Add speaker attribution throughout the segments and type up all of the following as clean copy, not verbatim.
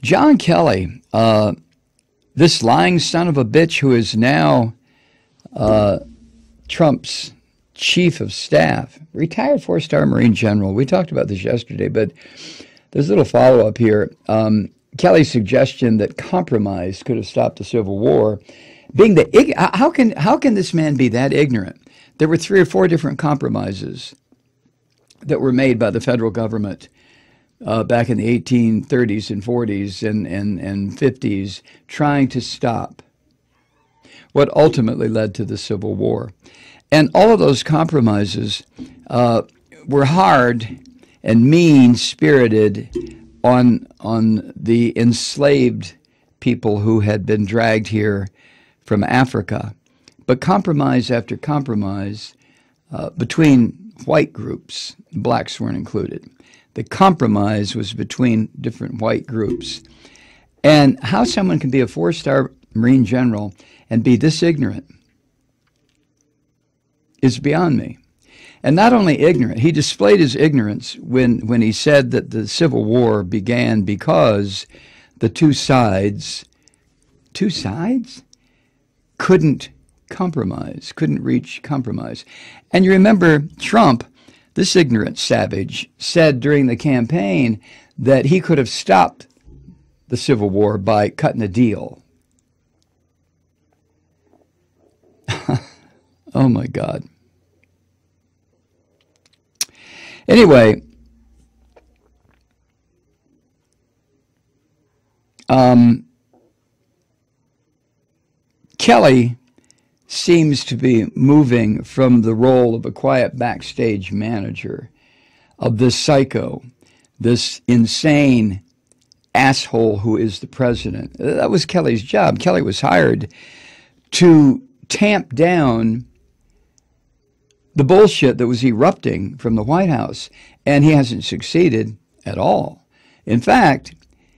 Speaker 1: John Kelly, this lying son of a bitch who is now Trump's chief of staff, retired four-star Marine general. We talked about this yesterday, but there's a little follow-up here. Kelly's suggestion that compromise could have stopped the Civil War, being the how can this man be that ignorant? There were 3 or 4 different compromises that were made by the federal government back in the 1830s and 40s and 50s, trying to stop what ultimately led to the Civil War. And all of those compromises were hard and mean-spirited on the enslaved people who had been dragged here from Africa. But compromise after compromise between white groups, blacks weren't included. The compromise was between different white groups. And how someone can be a 4-star Marine general and be this ignorant is beyond me. And not only ignorant, he displayed his ignorance when he said that the Civil War began because the two sides couldn't compromise, couldn't reach compromise. And you remember Trump, this ignorant savage, said during the campaign that he could have stopped the Civil War by cutting a deal. Oh my God. Anyway, Kelly seems to be moving from the role of a quiet backstage manager of this psycho, this insane asshole who is the president. That was Kelly's job. Kelly was hired to tamp down the bullshit that was erupting from the White House, and he hasn't succeeded at all. In fact,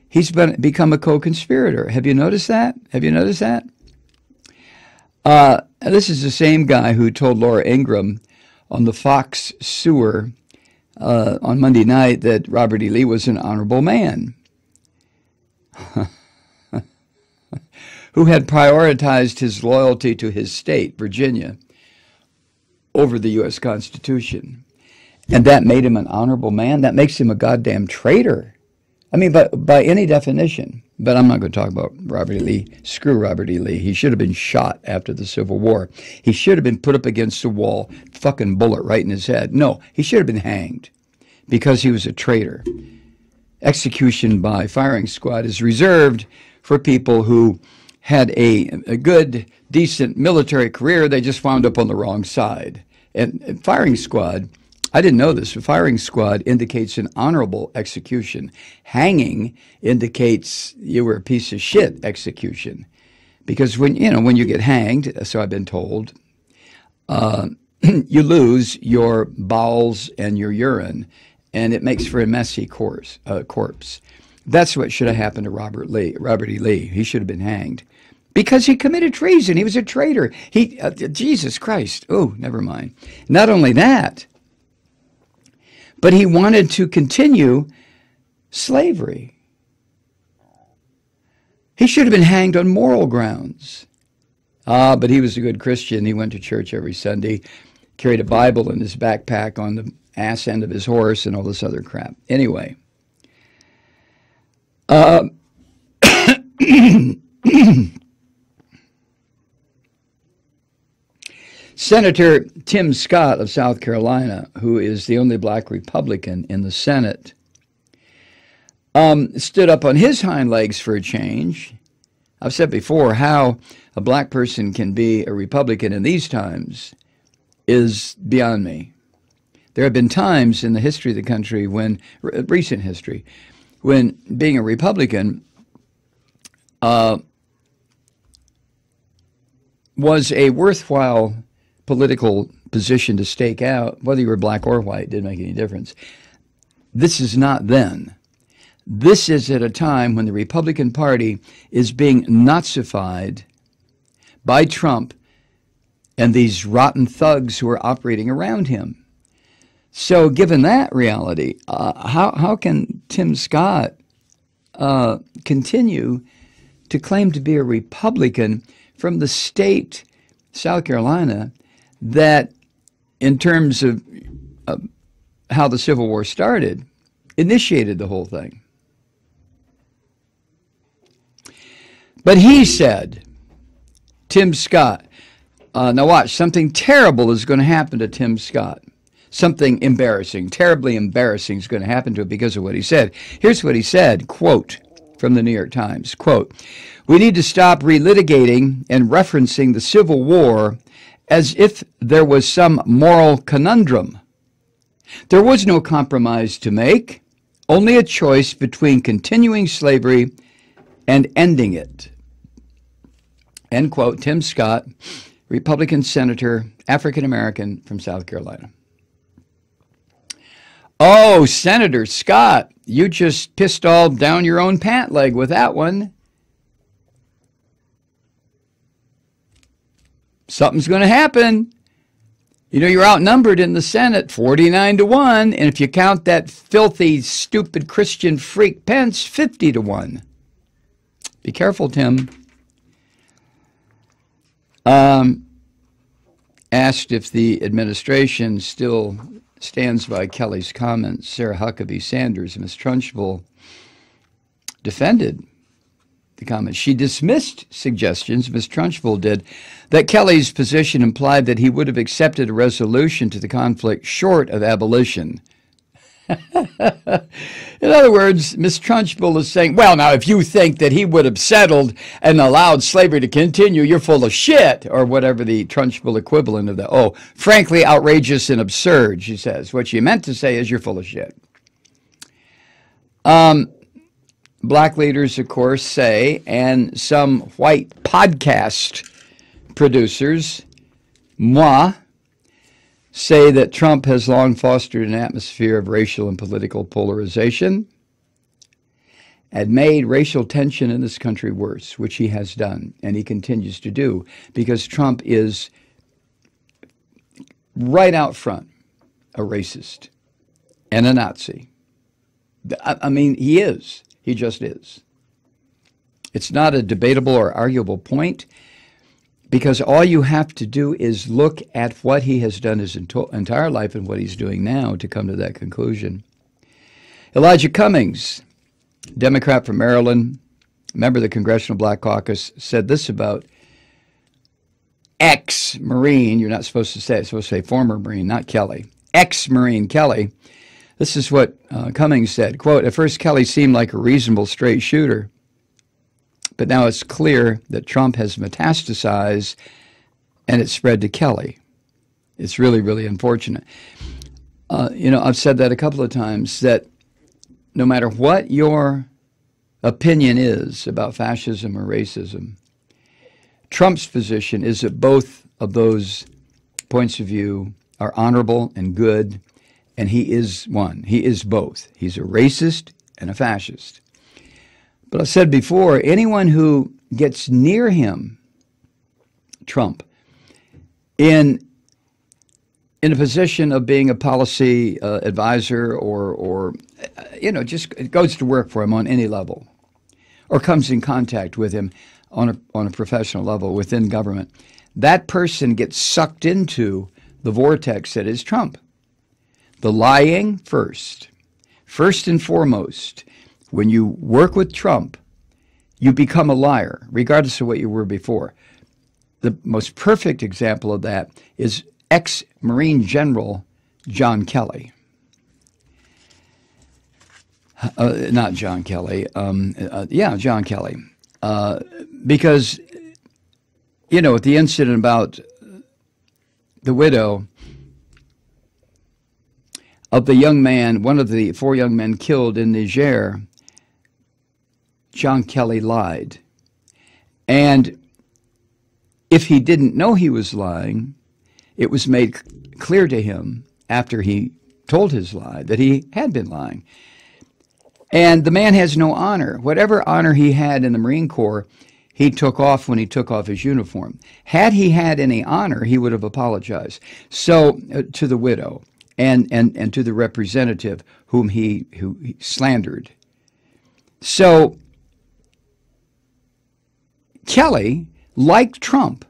Speaker 1: he's become a co-conspirator. Have you noticed that? Have you noticed that? This is the same guy who told Laura Ingraham on the Fox sewer on Monday night that Robert E. Lee was an honorable man who had prioritized his loyalty to his state, Virginia, over the U.S. Constitution. And that made him an honorable man. That makes him a goddamn traitor. I mean, by any definition. But I'm not going to talk about Robert E. Lee. Screw Robert E. Lee. He should have been shot after the Civil War. He should have been put up against the wall, fucking bullet right in his head. No, he should have been hanged because he was a traitor. Execution by firing squad is reserved for people who had a good, decent military career. They just wound up on the wrong side. And firing squad, I didn't know this, but firing squad indicates an honorable execution. Hanging indicates you were a piece of shit execution. Because when you get hanged, so I've been told, you lose your bowels and your urine, and it makes for a messy corpse. That's what should have happened to Robert E. Lee. He should have been hanged. Because he committed treason. He was a traitor. Jesus Christ. Oh, never mind. Not only that, but he wanted to continue slavery. He should have been hanged on moral grounds. But he was a good Christian. He went to church every Sunday, carried a Bible in his backpack on the ass end of his horse, and all this other crap. Anyway. Senator Tim Scott of South Carolina, who is the only black Republican in the Senate, stood up on his hind legs for a change. I've said before how a black person can be a Republican in these times is beyond me. There have been times in the history of the country recent history, when being a Republican was a worthwhile political position to stake out. Whether you were black or white didn't make any difference. This is not then. This is at a time when the Republican Party is being Nazified by Trump and these rotten thugs who are operating around him. So given that reality, how can Tim Scott continue to claim to be a Republican from the state, South Carolina, that in terms of how the Civil War started, initiated the whole thing. But he said, Tim Scott, now watch, something terrible is going to happen to Tim Scott. Something embarrassing, terribly embarrassing is going to happen to him because of what he said. Here's what he said, quote, from the New York Times, quote, "We need to stop relitigating and referencing the Civil War as if there was some moral conundrum. There was no compromise to make, only a choice between continuing slavery and ending it." End quote. Tim Scott, Republican Senator, African-American from South Carolina. Oh, Senator Scott, you just pissed all down your own pant leg with that one. Something's going to happen. You know, you're outnumbered in the Senate, 49-1, and if you count that filthy, stupid Christian freak Pence, 50-1. Be careful, Tim. Asked if the administration still stands by Kelly's comments, Sarah Huckabee Sanders, Ms. Trunchbull, defended the comments. She dismissed suggestions, Ms. Trunchbull did, that Kelly's position implied that he would have accepted a resolution to the conflict short of abolition. In other words, Ms. Trunchbull is saying, well, now, if you think that he would have settled and allowed slavery to continue, you're full of shit, or whatever the Trunchbull equivalent of that. Oh, frankly, outrageous and absurd, she says. What she meant to say is you're full of shit. Black leaders, of course, say, and some white podcast producers, moi, say that Trump has long fostered an atmosphere of racial and political polarization and made racial tension in this country worse, which he has done, and he continues to do, because Trump is right out front a racist and a Nazi. I mean, he is. He just is. It's not a debatable or arguable point, because all you have to do is look at what he has done his entire life and what he's doing now to come to that conclusion. Elijah Cummings, Democrat from Maryland, member of the Congressional Black Caucus, said this about ex-Marine. You're not supposed to say it. You're supposed to say former Marine, not Kelly. Ex-Marine Kelly. This is what Cummings said, quote, "At first Kelly seemed like a reasonable straight shooter, but now it's clear that Trump has metastasized and it's spread to Kelly. It's really, really unfortunate." You know, I've said that a couple of times, that no matter what your opinion is about fascism or racism, Trump's position is that both of those points of view are honorable and good, and he is one. He is both. He's a racist and a fascist. But I've said before, anyone who gets near him, Trump, in a position of being a policy advisor or you know, just goes to work for him on any level, or comes in contact with him on a professional level within government, that person gets sucked into the vortex that is Trump. The lying first and foremost. When you work with Trump, you become a liar, regardless of what you were before. The most perfect example of that is ex-Marine General John Kelly. Not John Kelly. Yeah, John Kelly. Because, you know, at the incident about the widow of the young man, one of the 4 young men killed in Niger, John Kelly lied. And if he didn't know he was lying, it was made clear to him after he told his lie that he had been lying. And the man has no honor. Whatever honor he had in the Marine Corps, he took off when he took off his uniform. Had he had any honor, he would have apologized. So to the widow and to the representative who he slandered. So Kelly, like Trump,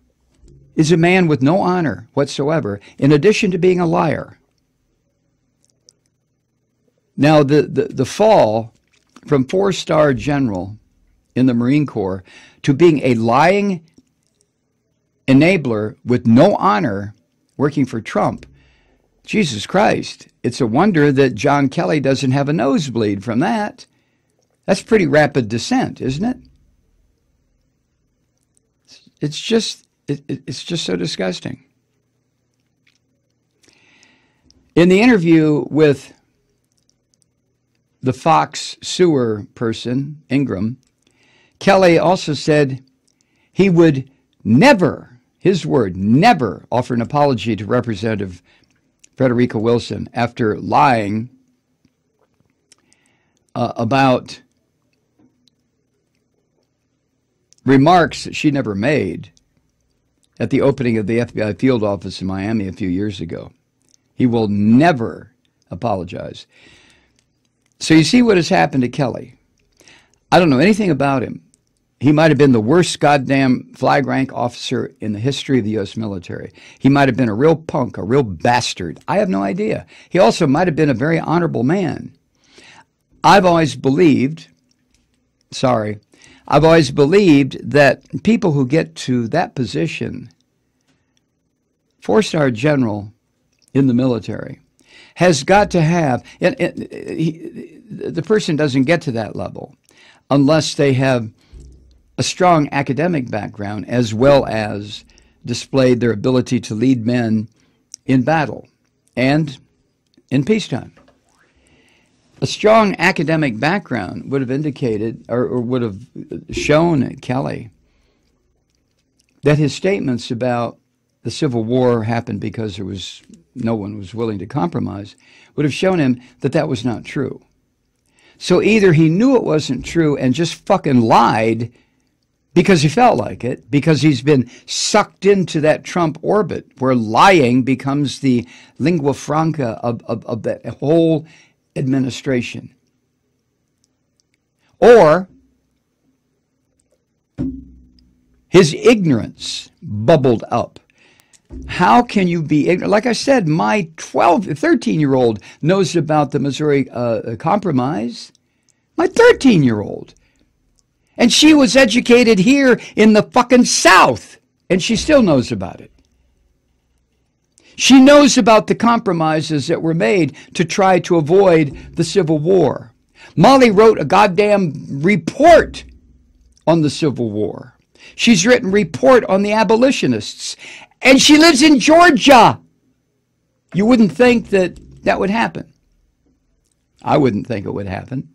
Speaker 1: is a man with no honor whatsoever, in addition to being a liar. Now, the fall from four-star general in the Marine Corps to being a lying enabler with no honor working for Trump, Jesus Christ, it's a wonder that John Kelly doesn't have a nosebleed from that. That's pretty rapid descent, isn't it? It's just so disgusting. In the interview with the Fox sewer person, Ingraham, Kelly also said he would never, his word, never offer an apology to Representative Frederica Wilson after lying about remarks that she never made at the opening of the FBI field office in Miami a few years ago. He will never apologize. So you see what has happened to Kelly. I don't know anything about him. He might have been the worst goddamn flag rank officer in the history of the U.S. military. He might have been a real punk, a real bastard. I have no idea. He also might have been a very honorable man. I've always believed that people who get to that position, four-star general in the military, has got to have, the person doesn't get to that level unless they have a strong academic background as well as displayed their ability to lead men in battle and in peacetime. A strong academic background would have indicated or would have shown Kelly that his statements about the Civil War happened because no one was willing to compromise, would have shown him that that was not true. So either he knew it wasn't true and just fucking lied because he felt like it, because he's been sucked into that Trump orbit where lying becomes the lingua franca of that whole administration. Or his ignorance bubbled up. How can you be ignorant? Like I said, my 13-year-old knows about the Missouri Compromise. My 13-year-old. And she was educated here in the fucking South, and she still knows about it. She knows about the compromises that were made to try to avoid the Civil War. Molly wrote a goddamn report on the Civil War. She's written a report on the abolitionists. And she lives in Georgia. You wouldn't think that that would happen. I wouldn't think it would happen.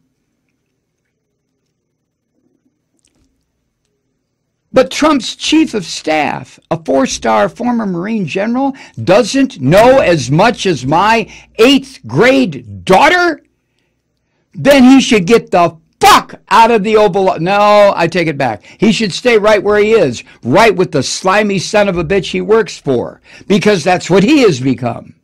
Speaker 1: But Trump's chief of staff, a four-star former Marine general, doesn't know as much as my 8th grade daughter? Then he should get the fuck out of the Oval. No, I take it back. He should stay right where he is, right with the slimy son of a bitch he works for, because that's what he has become.